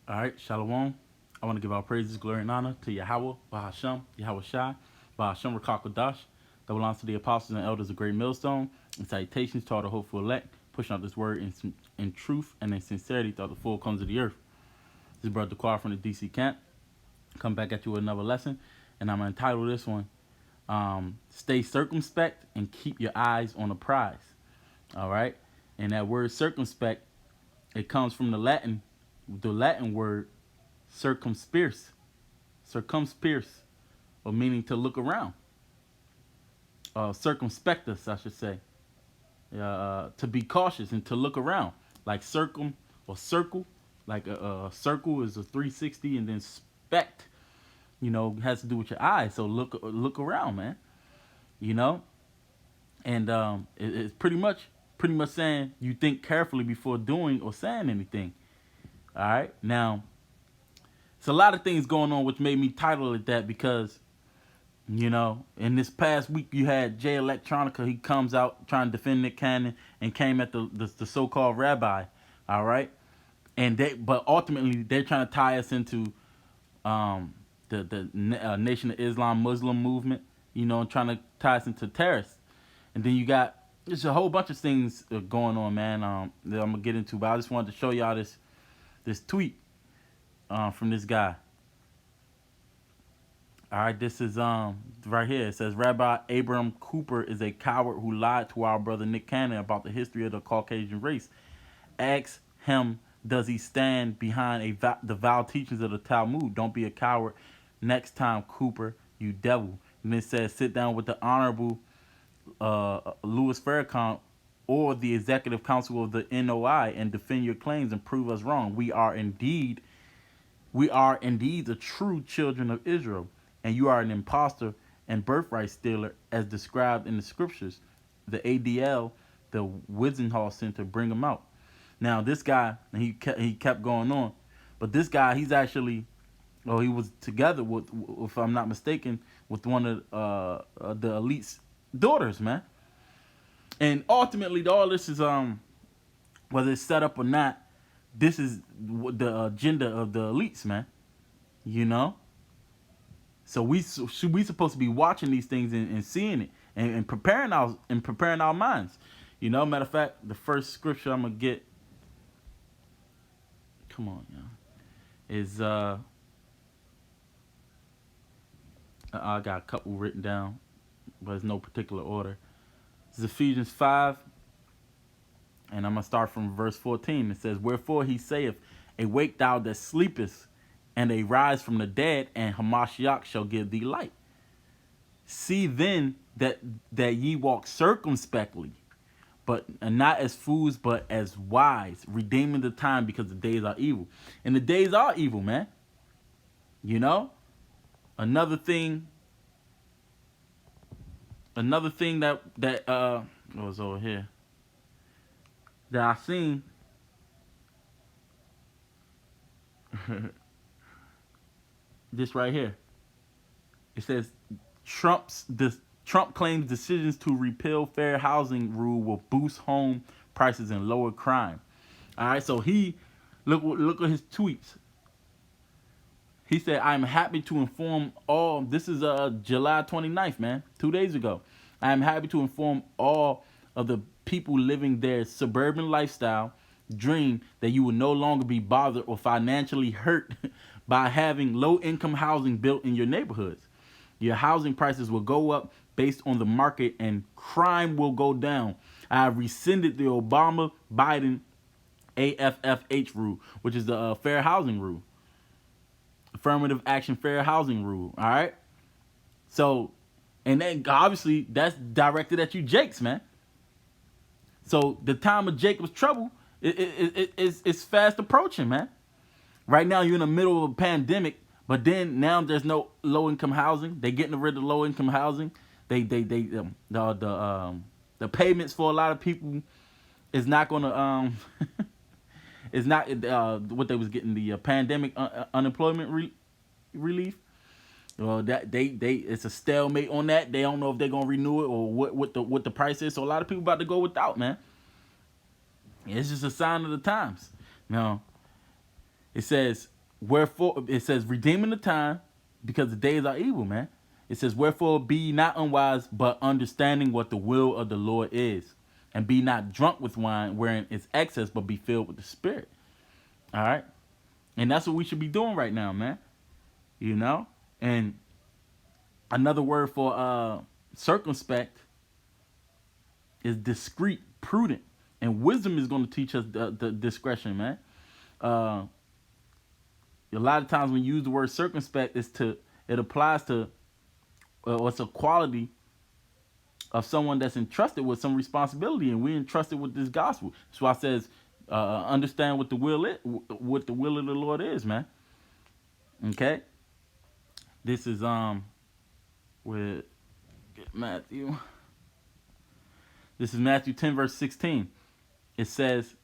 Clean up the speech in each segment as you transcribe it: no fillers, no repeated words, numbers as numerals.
All right, Shalom. I want to give our praises, glory, and honor to Yahweh, Bahasham, Yahawashi, Bahasham Rakakwadash, that belongs to the apostles and elders of Great Millstone, and salutations to all the hopeful elect, pushing out this word in truth and in sincerity throughout the full comes of the earth. This is Brother Quar from the DC camp. Come back at you with another lesson, and I'm going to entitle this one, Stay Circumspect and Keep Your Eyes on the Prize. All right? And that word circumspect, it comes from the Latin word circumspirce, circumspirce, or meaning to look around. Circumspectus, I should say. To be cautious and to look around. Like circum or circle. Like a circle is a 360, and then spect, has to do with your eyes. So look around, man. You know, and it's pretty much saying you think carefully before doing or saying anything. All right, now it's a lot of things going on which made me title it that because in this past week you had Jay Electronica. He comes out trying to defend Nick Cannon and came at the so-called rabbi. All right, but ultimately they're trying to tie us into the Nation of Islam Muslim movement. Trying to tie us into terrorists. And then you got just a whole bunch of things going on, man. That I'm gonna get into, but I just wanted to show y'all this tweet from this guy. All right, this is right here. It says Rabbi Abram Cooper is a coward who lied to our brother Nick Cannon about the history of the Caucasian race. Ask him, does he stand behind the vile teachings of the Talmud? Don't be a coward. Next time, Cooper, you devil. And it says sit down with the honorable Louis Farrakhan or the executive council of the NOI and defend your claims and prove us wrong. We are indeed the true children of Israel, and you are an impostor and birthright stealer as described in the scriptures. The ADL, the Wisenhall Center, bring him out. Now this guy, he kept going on, but this guy, he's actually, he was together with, if I'm not mistaken, with one of the elite's daughters, man. And ultimately, all this is whether it's set up or not, this is the agenda of the elites, man. So we supposed to be watching these things and seeing it and preparing our minds. Matter of fact, the first scripture I'm gonna get, come on, is I got a couple written down, but it's no particular order. It's Ephesians 5, and I'm going to start from verse 14. It says, wherefore he saith, awake thou that sleepest, and arise from the dead, and Hamashiach shall give thee light. See then that ye walk circumspectly, but not as fools, but as wise, redeeming the time, because the days are evil. And the days are evil, man. Another thing that was over here that I seen this right here. It says Trump claims decisions to repeal fair housing rule will boost home prices and lower crime. All right, so he look at his tweets. He said, I'm happy to inform all, this is July 29th, man, 2 days ago. I am happy to inform all of the people living their suburban lifestyle dream that you will no longer be bothered or financially hurt by having low-income housing built in your neighborhoods. Your housing prices will go up based on the market and crime will go down. I have rescinded the Obama-Biden AFFH rule, which is the fair housing rule. Affirmative action fair housing rule. All right, so, and then obviously that's directed at you Jakes, man. So the time of Jacob's trouble it's fast approaching, man. Right now you're in the middle of a pandemic, but then now there's no low income housing. They getting rid of low income housing. The payments for a lot of people is not gonna is not what they was getting, the pandemic unemployment relief. Well, that it's a stalemate on that. They don't know if they're gonna renew it or what the price is. So a lot of people about to go without, man. It's just a sign of the times. Now, it says Wherefore, it says, redeeming the time, because the days are evil, man. It says, wherefore be ye not unwise, but understanding what the will of the Lord is. And be not drunk with wine, wherein is excess, but be filled with the Spirit. All right? And that's what we should be doing right now, man. You know? And another word for circumspect is discreet, prudent. And wisdom is going to teach us the discretion, man. A lot of times when you use the word circumspect, it applies to it's a quality of someone that's entrusted with some responsibility, and we're entrusted with this gospel. That's why it says, understand what the will what the will of the Lord is, man. Okay, this is with Matthew. This is Matthew 10 verse 16. It says,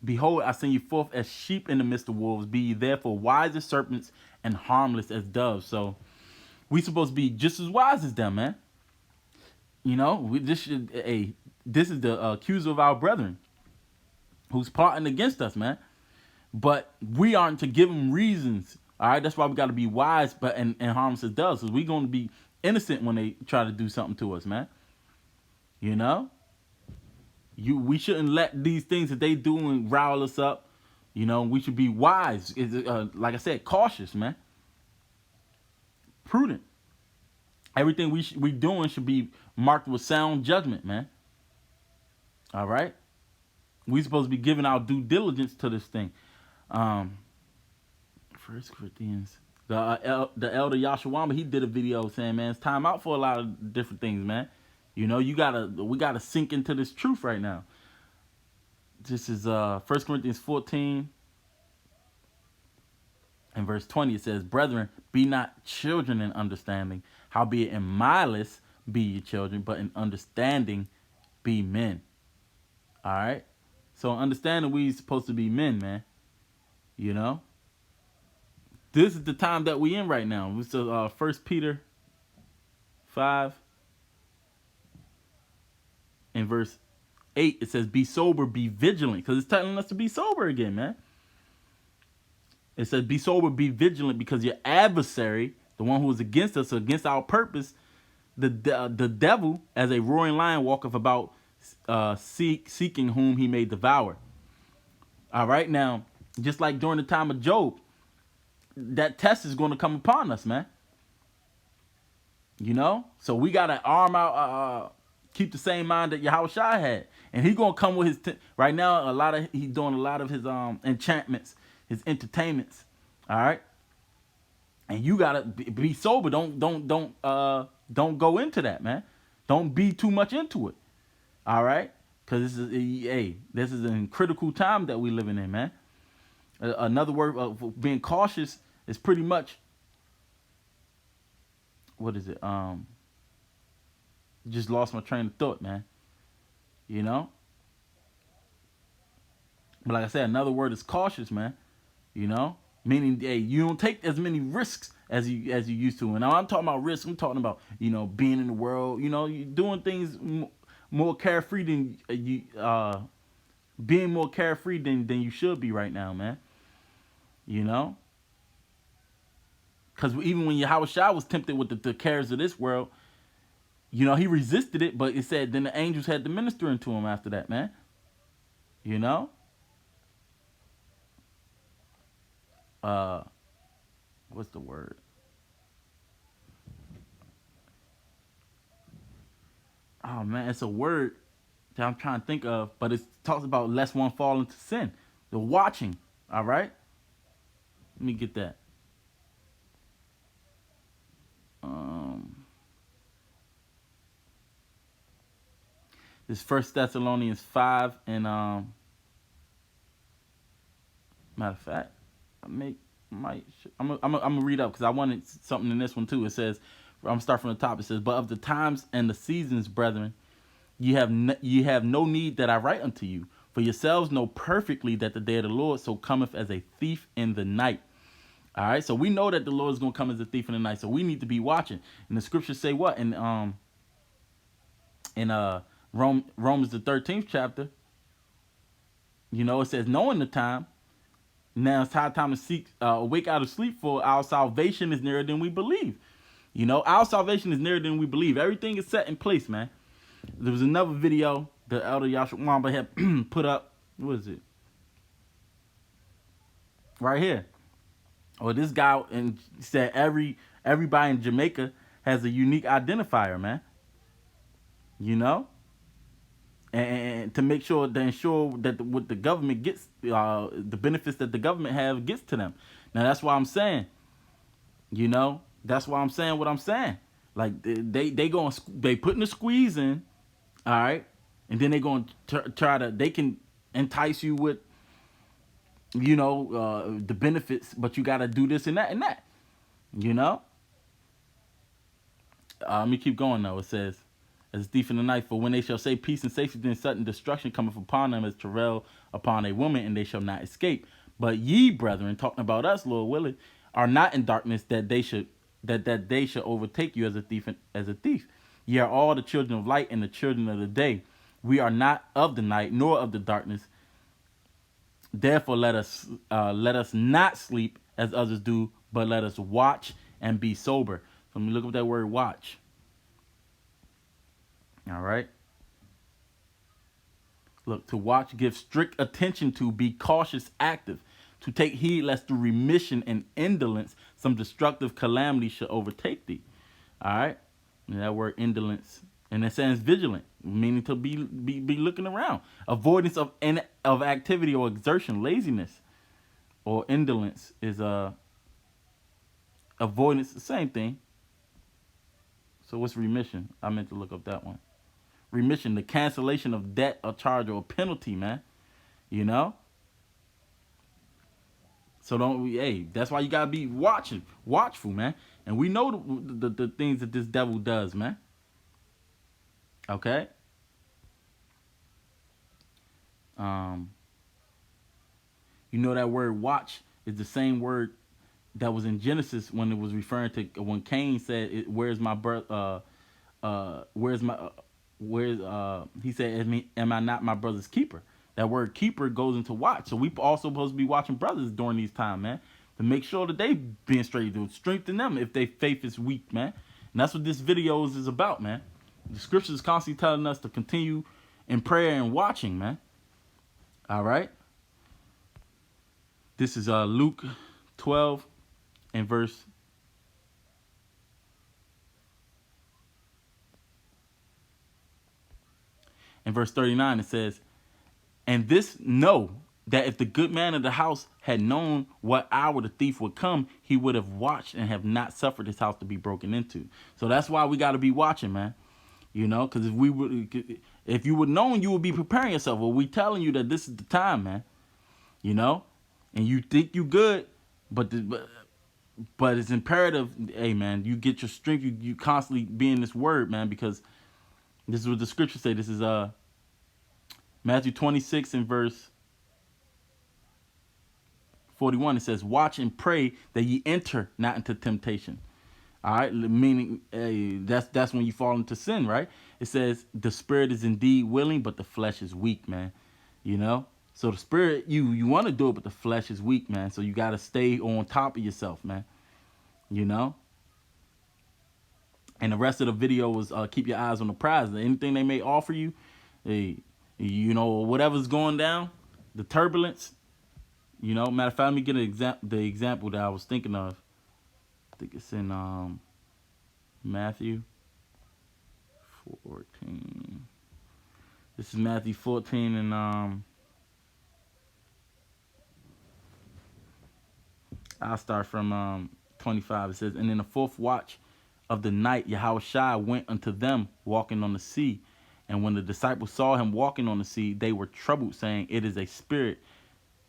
behold, I send you forth as sheep in the midst of wolves. Be ye therefore wise as serpents and harmless as doves. So we supposed to be just as wise as them, man. You know, this is the accuser of our brethren who's plotting against us, man. But we aren't to give them reasons. All right, that's why we got to be wise, but and harmless as doves, because we're going to be innocent when they try to do something to us, man. You know, we shouldn't let these things that they do and rile us up. You know, we should be wise. Like I said, cautious, man. Prudent. Everything we doing should be marked with sound judgment, man. All right, we supposed to be giving our due diligence to this thing. 1 Corinthians, the elder Yahawashi, he did a video saying, man, it's time out for a lot of different things, man. You know, we gotta sink into this truth right now. This is 1 Corinthians 14 and verse 20. It says, brethren, be not children in understanding, howbeit in malice be ye children, but in understanding be men. All right, so understanding we supposed to be men, man. You know, this is the time that we in right now. It's 1 Peter 5 in verse 8. It says, be sober, be vigilant, because it's telling us to be sober again, man. It says, be sober, be vigilant, because your adversary, the one who is against us, against our purpose, the devil, as a roaring lion, walketh about, seeking whom he may devour. All right, now, just like during the time of Job, that test is going to come upon us, man. You know, so we gotta arm out, keep the same mind that Yahawashi had, and he's gonna come with his. Right now, he's doing a lot of his enchantments, his entertainments. All right, and you gotta be sober. Don't go into that, man. Don't be too much into it. All right, because this is a critical time that we living in, man. Another word of being cautious is pretty much, what is it? Just lost my train of thought, man. You know? But like I said, another word is cautious, man. You know? Meaning, hey, you don't take as many risks as you used to. And now I'm talking about risks. I'm talking about, you know, being in the world, you know, you doing things more carefree than being more carefree than you should be right now, man. You know? Because even when Yahawashi was tempted with the cares of this world, you know, he resisted it, but it said then the angels had to minister to him after that, man. You know? What's the word? Oh, man, it's a word that I'm trying to think of, but it talks about lest one fall into sin. The watching, all right? Let me get that. This 1 Thessalonians 5 and matter of fact, I'm gonna read up because I wanted something in this one too. It says, I'm gonna start from the top. It says, but of the times and the seasons, brethren, ye have no need that I write unto you, for yourselves know perfectly that the day of the Lord so cometh as a thief in the night. All right, so we know that the Lord is gonna come as a thief in the night, so we need to be watching. And the scriptures say what in Romans the 13th chapter. You know, it says, knowing the time. Now it's high time to seek, awake out of sleep, for our salvation is nearer than we believe. You know, our salvation is nearer than we believe. Everything is set in place, man. There was another video the elder Yahawashi had put up. What is it? Right here. Well, this guy and said everybody in Jamaica has a unique identifier, man. You know, and to make sure to ensure that what the government gets, the benefits that the government have gets to them. Now that's why I'm saying, you know, that's why I'm saying what I'm saying. Like they putting the squeeze in, all right, and then they going to try to, they can entice you with, you know, the benefits, but you got to do this and that and that, you know. Let me keep going though. It says, as a thief in the night, for when they shall say peace and safety, then sudden destruction cometh upon them as travail upon a woman, and they shall not escape. But ye, brethren, talking about us, Lord willing, are not in darkness, that they should overtake you as a thief. Ye are all the children of light and the children of the day. We are not of the night nor of the darkness. Therefore let us not sleep as others do, but let us watch and be sober. So let me look up that word watch. All right. Look, to watch, give strict attention to, be cautious, active, to take heed lest through remission and indolence some destructive calamity should overtake thee. All right. And that word indolence, and it says vigilant, meaning to be looking around. Avoidance of activity or exertion, laziness, or indolence is avoidance, the same thing. So what's remission? I meant to look up that one. Remission, the cancellation of debt or charge or penalty, man. You know? So that's why you gotta be watchful, man. And we know the things that this devil does, man. Okay? You know that word watch is the same word that was in Genesis when it was referring to when Cain said, "Where's my brother? He said, am I not my brother's keeper?" That word keeper goes into watch. So we also supposed to be watching brothers during these times, man, to make sure that they being straight, to strengthen them if their faith is weak, man. And that's what this video is about, man. The scriptures is constantly telling us to continue in prayer and watching, man. All right. This is Luke 12 and verse 39. It says, "And this know, that if the good man of the house had known what hour the thief would come, he would have watched and have not suffered his house to be broken into." So that's why we got to be watching, man. You know, because if you would known, you would be preparing yourself. Well, we telling you that this is the time, man. You know, and you think you good, but it's imperative, hey, man, you get your strength. You constantly be in this word, man, because this is what the scriptures say. This is Matthew 26 and verse 41. It says, "Watch and pray that ye enter not into temptation." All right, meaning that's when you fall into sin, right? It says the spirit is indeed willing, but the flesh is weak, man. You know, so the spirit, you want to do it, but the flesh is weak, man. So you got to stay on top of yourself, man. You know. And the rest of the video was keep your eyes on the prize. Anything they may offer you, you know, whatever's going down, the turbulence. You know, matter of fact, let me get the example that I was thinking of. I think it's in Matthew 14. This is Matthew 14 and I'll start from 25. It says, "And in the fourth watch of the night, Yahawashi went unto them walking on the sea. And when the disciples saw him walking on the sea, they were troubled, saying, It is a spirit.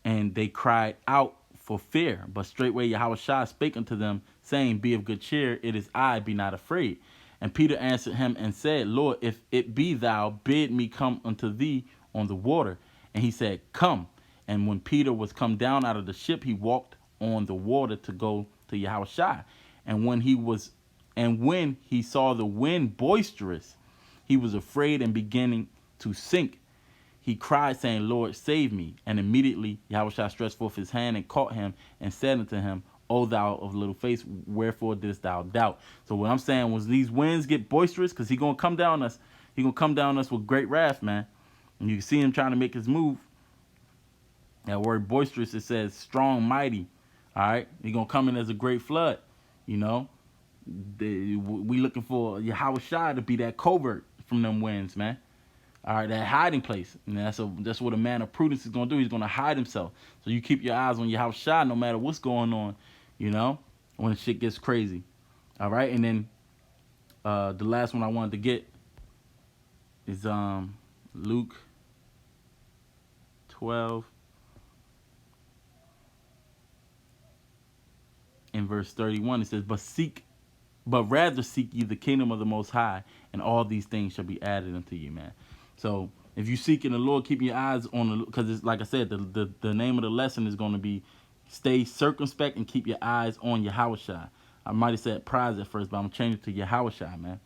And they cried out for fear. But straightway Yahawashi spake unto them, saying, Be of good cheer, it is I, be not afraid. And Peter answered him and said, Lord, if it be thou, bid me come unto thee on the water. And he said, Come. And when Peter was come down out of the ship, he walked on the water to go to Yahawashi. And when he saw the wind boisterous, he was afraid and beginning to sink. he cried, saying, Lord, save me. And immediately Yahawashi stretched forth his hand and caught him and said unto him, O thou of little faith, wherefore didst thou doubt? So what I'm saying was these winds get boisterous, because he going to come down us. He going to come down us with great wrath, man. And you can see him trying to make his move. That word boisterous, it says strong, mighty. All right? He going to come in as a great flood, you know. We looking for Yahawashi to be that covert from them winds, man. All right, that hiding place. And that's what a man of prudence is going to do. He's going to hide himself. So you keep your eyes on Yahawashi no matter what's going on, you know, when the shit gets crazy. All right, and then the last one I wanted to get is Luke 12 in verse 31. It says, but rather seek ye the kingdom of the Most High, and all these things shall be added unto you, man. So if you seek in the Lord, keep your eyes on the, because it's like I said, the name of the lesson is going to be stay circumspect and keep your eyes on Yahawashi. I might have said prize at first, but I'm going to change it to Yahawashi, man.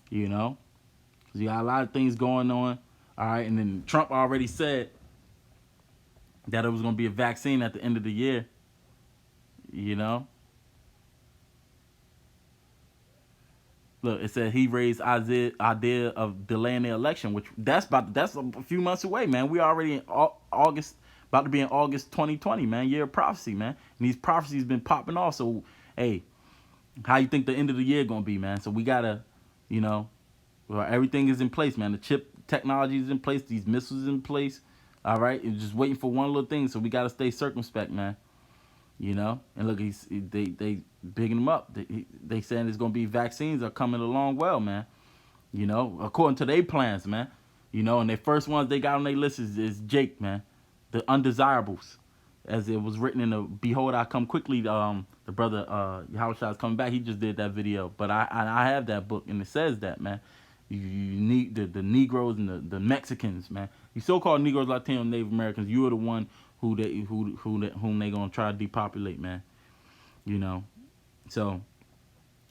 You know, because you got a lot of things going on. All right, and then Trump already said that it was going to be a vaccine at the end of the year. You know. Look, it said he raised idea of delaying the election, which that's a few months away, man. We already in August, about to be in August 2020, man. Year of prophecy, man. And these prophecies been popping off. So, hey, how you think the end of the year gonna be, man? So we gotta, you know, well, everything is in place, man. The chip technology is in place. These missiles in place. All right, it's just waiting for one little thing. So we gotta stay circumspect, man. You know, and look, they bigging them up. They saying there's gonna be vaccines are coming along well, man. You know, according to their plans, man. You know, and their first ones they got on their list is Jake, man, the undesirables, as it was written in the Behold I Come Quickly. The brother Yahawashi is coming back. He just did that video, but I have that book and it says that, man. You need the Negroes and the Mexicans, man. You so-called Negroes, Latino, Native Americans. You are the one whom they gonna try to depopulate, man. You know, so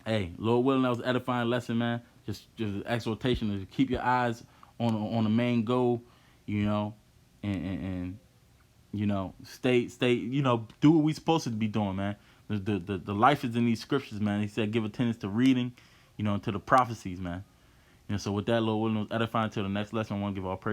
hey, Lord willing, that was an edifying lesson, man. Just exhortation to keep your eyes on the main goal, you know, and you know, stay, you know, do what we supposed to be doing, man. The life is in these scriptures, man. He said give attendance to reading, you know, and to the prophecies, man. You know, so with that, Lord willing, was edifying. Till the next lesson, I want to give all praise.